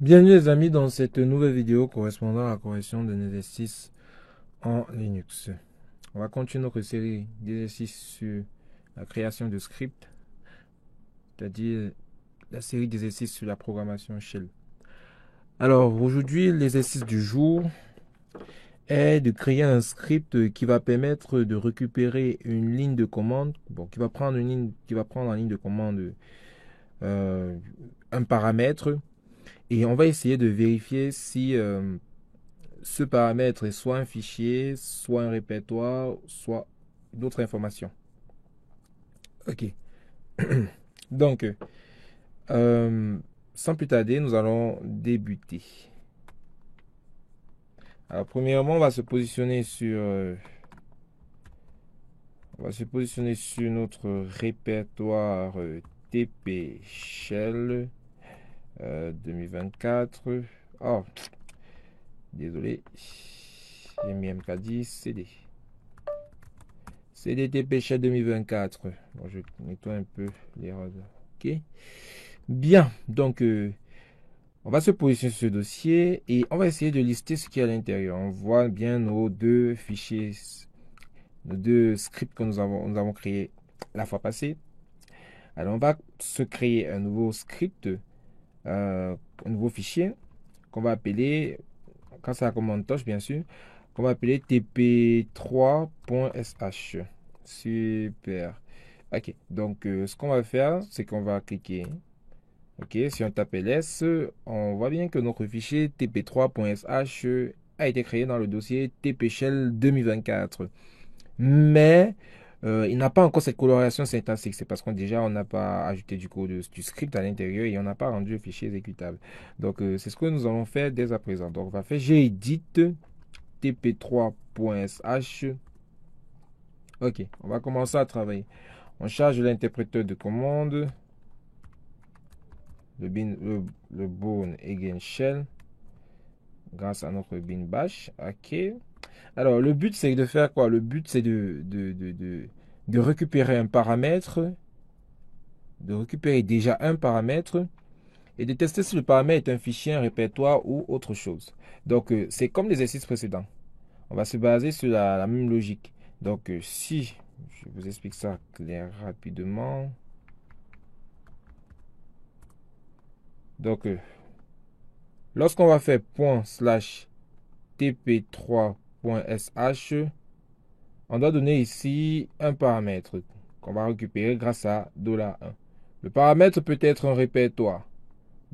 Bienvenue les amis dans cette nouvelle vidéo correspondant à la correction d'un exercice en Linux. On va continuer notre série d'exercices sur la création de scripts, c'est-à-dire la série d'exercices sur la programmation shell. Alors aujourd'hui, l'exercice du jour est de créer un script qui va permettre de récupérer une ligne de commande, qui va prendre en ligne de commande un paramètre et on va essayer de vérifier si ce paramètre est soit un fichier, soit un répertoire, soit d'autres informations. Ok. Donc, sans plus tarder, nous allons débuter. Alors, premièrement, on va se positionner sur notre répertoire TP Shell 2024. Oh, désolé, j'ai mis MK10 CD. CDTP Shell 2024. Bon, je nettoie un peu l'erreur. Ok. Bien. Donc, on va se positionner sur ce dossier et on va essayer de lister ce qu'il y a à l'intérieur. On voit bien nos deux fichiers, nos deux scripts que nous avons créés la fois passée. Alors, on va se créer un nouveau script, un nouveau fichier qu'on va appeler, quand c'est la commande touch, bien sûr, qu'on va appeler tp3.sh. Super. Ok, donc ce qu'on va faire, c'est qu'on va cliquer. Ok, si on tape ls, on voit bien que notre fichier tp3.sh a été créé dans le dossier tpshell 2024. Mais il n'a pas encore cette coloration syntaxique. C'est parce qu'on déjà on n'a pas ajouté du code du script à l'intérieur et on n'a pas rendu le fichier exécutable. Donc c'est ce que nous allons faire dès à présent. Donc on va faire gedit tp3.sh. Ok, on va commencer à travailler. On charge l'interpréteur de commande, le bourne again shell, grâce à notre bin bash. Ok. Alors, le but, c'est de faire quoi? Le but, c'est de récupérer un paramètre, de récupérer déjà un paramètre et de tester si le paramètre est un fichier, un répertoire ou autre chose. Donc, c'est comme l'exercice précédent. On va se baser sur la même logique. Donc, si je vous explique ça clair rapidement. Donc, lorsqu'on va faire ./tp3.sh, on doit donner ici un paramètre qu'on va récupérer grâce à $1. Le paramètre peut être un répertoire.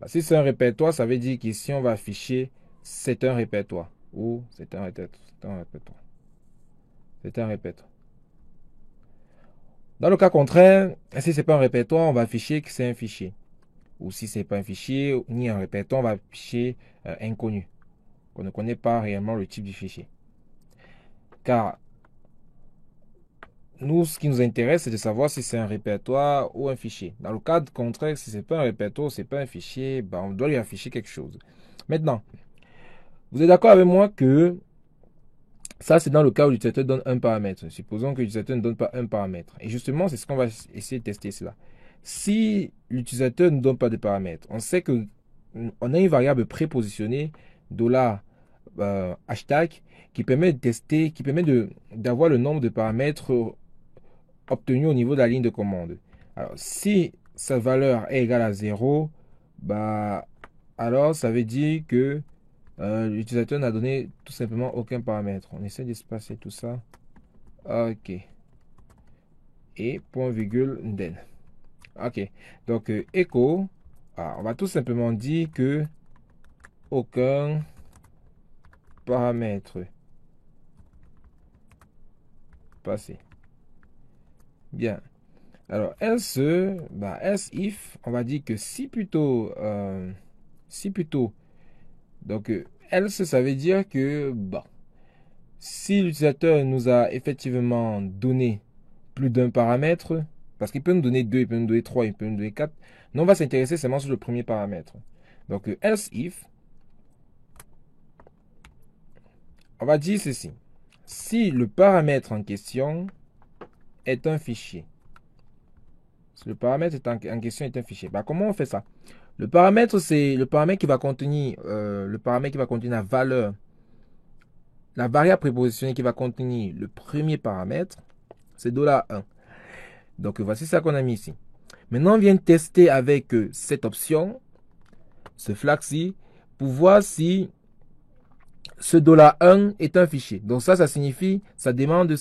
Si c'est un répertoire, ça veut dire qu'ici on va afficher c'est un répertoire ou c'est un répertoire. C'est un répertoire. Dans le cas contraire, si c'est pas un répertoire, on va afficher que c'est un fichier. Ou si c'est pas un fichier ni un répertoire, on va afficher inconnu. On ne connaît pas réellement le type du fichier. Car nous, ce qui nous intéresse, c'est de savoir si c'est un répertoire ou un fichier. Dans le cas contraire, si ce n'est pas un répertoire, ce n'est pas un fichier, ben, on doit lui afficher quelque chose. Maintenant, vous êtes d'accord avec moi que ça, c'est dans le cas où l'utilisateur donne un paramètre. Supposons que l'utilisateur ne donne pas un paramètre. Et justement, c'est ce qu'on va essayer de tester cela. Si l'utilisateur ne donne pas de paramètre, on sait que on a une variable prépositionnée $hashtag qui permet de tester, qui permet d'avoir le nombre de paramètres obtenu au niveau de la ligne de commande. Alors, si sa valeur est égale à 0, bah, alors ça veut dire que l'utilisateur n'a donné tout simplement aucun paramètre. On essaie d'espacer tout ça. Ok. Et point virgule then. Ok. Donc, echo. On va tout simplement dire que aucun paramètre passé. Bien. Alors, else, else if, on va dire que si plutôt, donc else, ça veut dire que, si l'utilisateur nous a effectivement donné plus d'un paramètre, parce qu'il peut nous donner 2, il peut nous donner 3, il peut nous donner 4, nous on va s'intéresser seulement sur le premier paramètre. Donc, else if, on va dire ceci. Si le paramètre en question est un fichier, si le paramètre en question est un fichier, comment on fait ça? Le paramètre, c'est le paramètre qui va contenir la valeur, la variable prépositionnée qui va contenir le premier paramètre, c'est $1. Donc voici ça qu'on a mis ici. Maintenant, on vient tester avec cette option, ce flag-ci, pour voir si ce $1 est un fichier. Donc ça signifie, ça demande,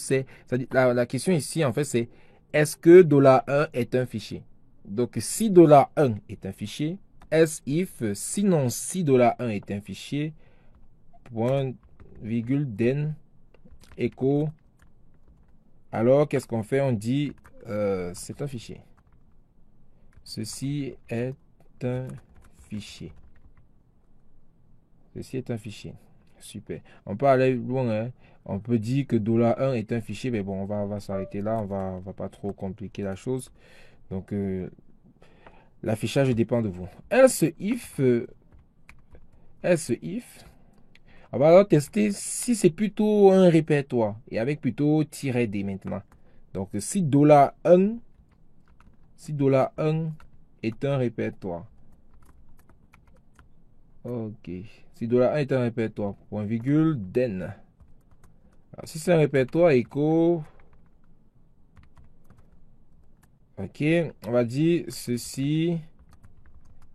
la question ici, en fait, c'est est-ce que $1 est un fichier? Donc si $1 est un fichier, else if, sinon si $1 est un fichier, point, virgule, then, echo, alors qu'est-ce qu'on fait? On dit, c'est un fichier. Ceci est un fichier. Ceci est un fichier. Super. On peut aller loin. Hein. On peut dire que $1 est un fichier. Mais bon, on va s'arrêter là. On va pas trop compliquer la chose. Donc, l'affichage dépend de vous. Else if. On va alors tester si c'est plutôt un répertoire. Et avec plutôt -d maintenant. Donc, si $1 est un répertoire. Ok. Si $1 est un répertoire, point virgule, then. Alors, si c'est un répertoire, écho. Ok. On va dire ceci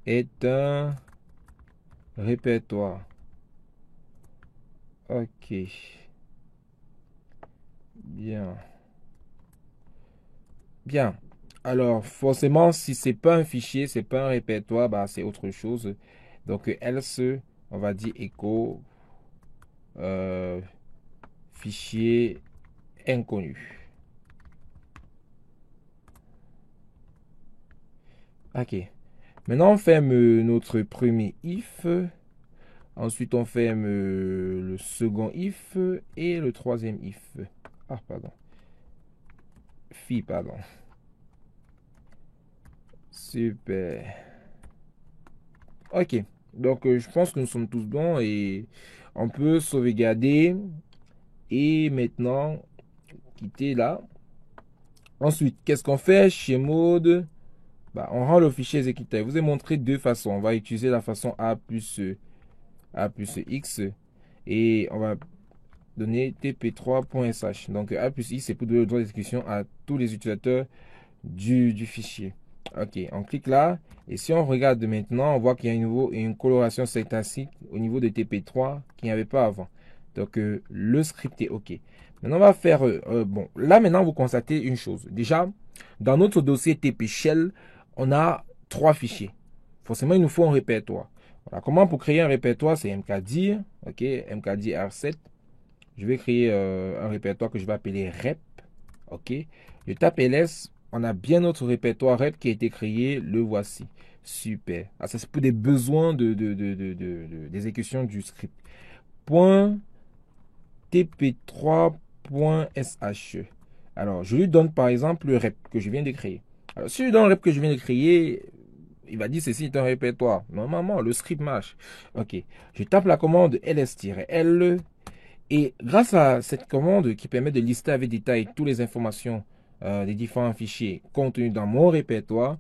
est un répertoire. Ok. Bien. Bien. Alors, forcément, si c'est pas un fichier, c'est pas un répertoire, bah, c'est autre chose. Donc, else, on va dire echo fichier inconnu. Ok. Maintenant, on ferme notre premier if. Ensuite, on ferme le second if et le troisième if. Ah, pardon. Pardon. Super. Ok. Donc, je pense que nous sommes tous bons et on peut sauvegarder. Et maintenant, quitter là. Ensuite, qu'est-ce qu'on fait chez mode? Bah, on rend le fichier exécutable. Je vous ai montré deux façons. On va utiliser la façon A plus X et on va donner tp3.sh. Donc A plus X, c'est pour donner le droit d'exécution à tous les utilisateurs du fichier. Ok, on clique là. Et si on regarde maintenant, on voit qu'il y a une coloration syntaxique au niveau de TP3 qu'il n'y avait pas avant. Donc le script est OK. Maintenant, on va faire... bon, là maintenant, vous constatez une chose. Déjà, dans notre dossier TP Shell, on a 3 fichiers. Forcément, il nous faut un répertoire. Voilà, comment pour créer un répertoire, c'est mkdir. OK, mkdir R7. Je vais créer un répertoire que je vais appeler rep. OK. Je tape ls. On a bien notre répertoire rep qui a été créé. Le voici. Super. Ah, ça, c'est pour des besoins d'exécution du script. Point tp3.sh. Alors, je lui donne par exemple le rep que je viens de créer. Alors, si je lui donne le rep que je viens de créer, il va dire ceci est un répertoire. Normalement, le script marche. OK. Je tape la commande ls-l. Et grâce à cette commande qui permet de lister avec détail toutes les informations des différents fichiers contenus dans mon répertoire,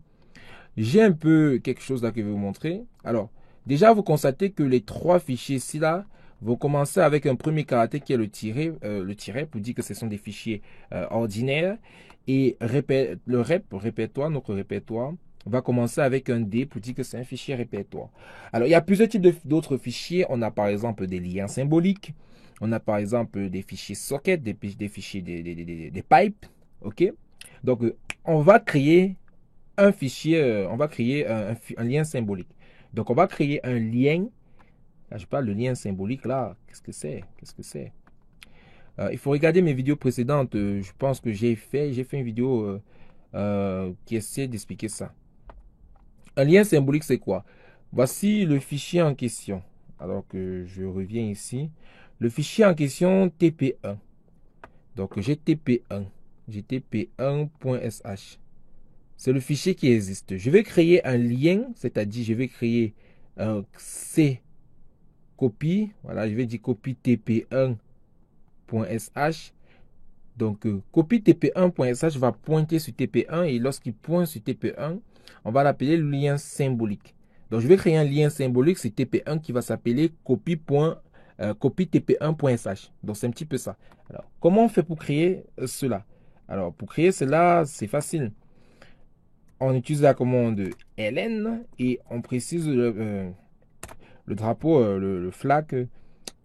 j'ai un peu quelque chose là que je vais vous montrer. Alors, déjà, vous constatez que les 3 fichiers ici là vont commencer avec un premier caractère qui est le tiret pour dire que ce sont des fichiers ordinaires. Et le répertoire, notre répertoire, va commencer avec un D pour dire que c'est un fichier répertoire. Alors, il y a plusieurs types d'autres fichiers. On a par exemple des liens symboliques. On a par exemple des fichiers socket, des fichiers, des pipes. OK? Donc, on va créer un fichier, on va créer un lien symbolique. Donc, on va créer un lien. Là, je parle de lien symbolique, là. Qu'est-ce que c'est? Qu'est-ce que c'est? Il faut regarder mes vidéos précédentes. Je pense que j'ai fait une vidéo qui essaie d'expliquer ça. Un lien symbolique, c'est quoi? Voici le fichier en question. Alors que je reviens ici. Le fichier en question, TP1. Donc, j'ai TP1. J'ai TP1.sh. C'est le fichier qui existe. Je vais créer un lien, c'est-à-dire je vais créer un C copie. Voilà, je vais dire copie TP1.sh. Donc, copie TP1.sh va pointer sur TP1 et lorsqu'il pointe sur TP1, on va l'appeler le lien symbolique. Donc, je vais créer un lien symbolique, c'est TP1 qui va s'appeler copie TP1.sh. Donc, c'est un petit peu ça. Alors, comment on fait pour créer cela? Alors, pour créer cela, c'est facile. On utilise la commande ln et on précise le drapeau, le flag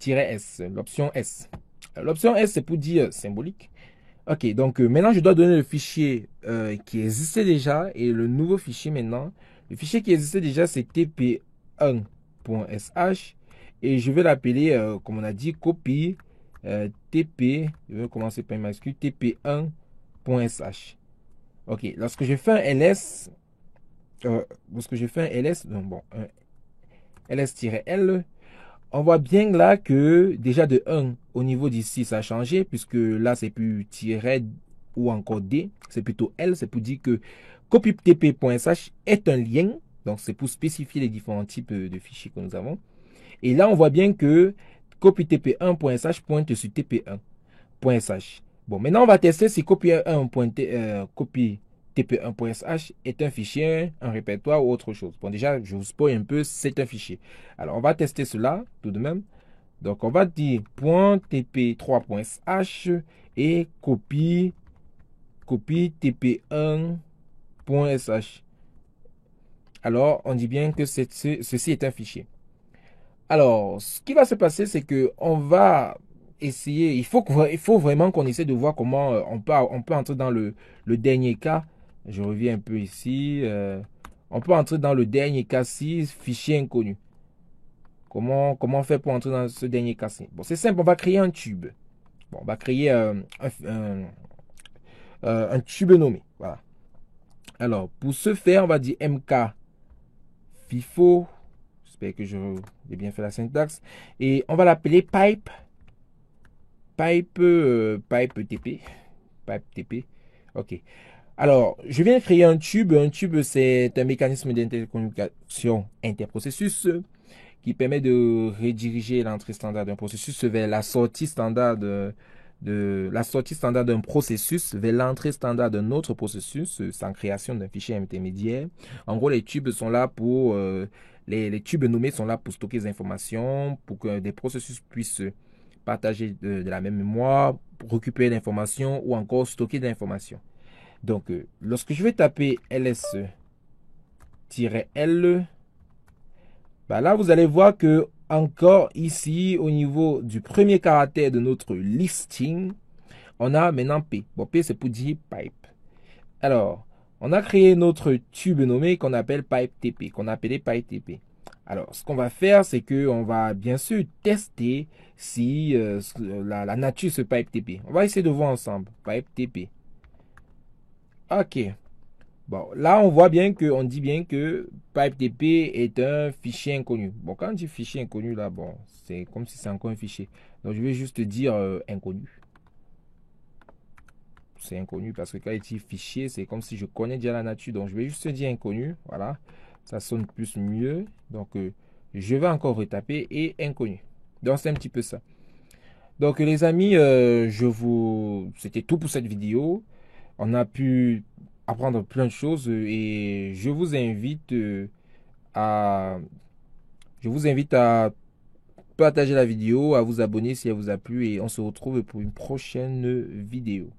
-s, l'option S. L'option S, c'est pour dire symbolique. Ok, donc maintenant, je dois donner le fichier qui existait déjà et le nouveau fichier maintenant. Le fichier qui existait déjà, c'est tp1.sh et je vais l'appeler, comme on a dit, copie tp, je vais commencer par une majuscule, tp1.sh. Ok, lorsque je fais un ls, donc bon, un ls-l, on voit bien là que déjà de 1 au niveau d'ici ça a changé puisque là c'est plus tiret ou encore D, c'est plutôt L, c'est pour dire que copytp.sh est un lien, donc c'est pour spécifier les différents types de fichiers que nous avons. Et là on voit bien que copytp1.sh pointe sur tp1.sh. Bon, maintenant on va tester si copytp1.sh est un fichier, un répertoire ou autre chose. Bon, déjà, je vous spoil un peu, c'est un fichier. Alors, on va tester cela tout de même. Donc, on va dire .tp3.sh et copie tp1.sh. Alors, on dit bien que ceci est un fichier. Alors, ce qui va se passer, c'est que on va essayer, il faut vraiment qu'on essaie de voir comment on peut entrer dans le dernier cas. Je reviens un peu ici. On peut entrer dans le dernier cas-ci, fichier inconnu. Comment on fait pour entrer dans ce dernier cas-ci? Bon, c'est simple, on va créer un tube. Bon, on va créer un tube nommé. Voilà. Alors, pour ce faire, on va dire mk FIFO. J'espère que j'ai bien fait la syntaxe. Et on va l'appeler pipe TP. Pipe TP. Ok. Alors, je viens de créer un tube. Un tube, c'est un mécanisme d'intercommunication interprocessus qui permet de rediriger l'entrée standard d'un processus vers la sortie standard d'un processus vers l'entrée standard d'un autre processus sans création d'un fichier intermédiaire. En gros, les tubes sont là pour les tubes nommés sont là pour stocker des informations, pour que des processus puissent partager de la même mémoire, pour récupérer l'information ou encore stocker de l'information. Donc, lorsque je vais taper ls-l, bah là, vous allez voir que encore ici, au niveau du premier caractère de notre listing, on a maintenant P. Bon, P, c'est pour dire pipe. Alors, on a créé notre tube nommé qu'on appelle pipe TP, qu'on a appelé pipe TP. Alors, ce qu'on va faire, c'est qu'on va bien sûr tester si la nature de ce pipe TP. On va essayer de voir ensemble. Pipe TP. Ok. Bon, là, on voit bien que, on dit bien que PipeTP est un fichier inconnu. Bon, quand on dit fichier inconnu, là, bon, c'est comme si c'est encore un fichier. Donc, je vais juste dire inconnu. C'est inconnu parce que quand il dit fichier, c'est comme si je connais déjà la nature. Donc, je vais juste dire inconnu. Voilà. Ça sonne plus mieux. Donc, je vais encore retaper et inconnu. Donc, c'est un petit peu ça. Donc, les amis, c'était tout pour cette vidéo. On a pu apprendre plein de choses et à, je vous invite à partager la vidéo, à vous abonner si elle vous a plu et on se retrouve pour une prochaine vidéo.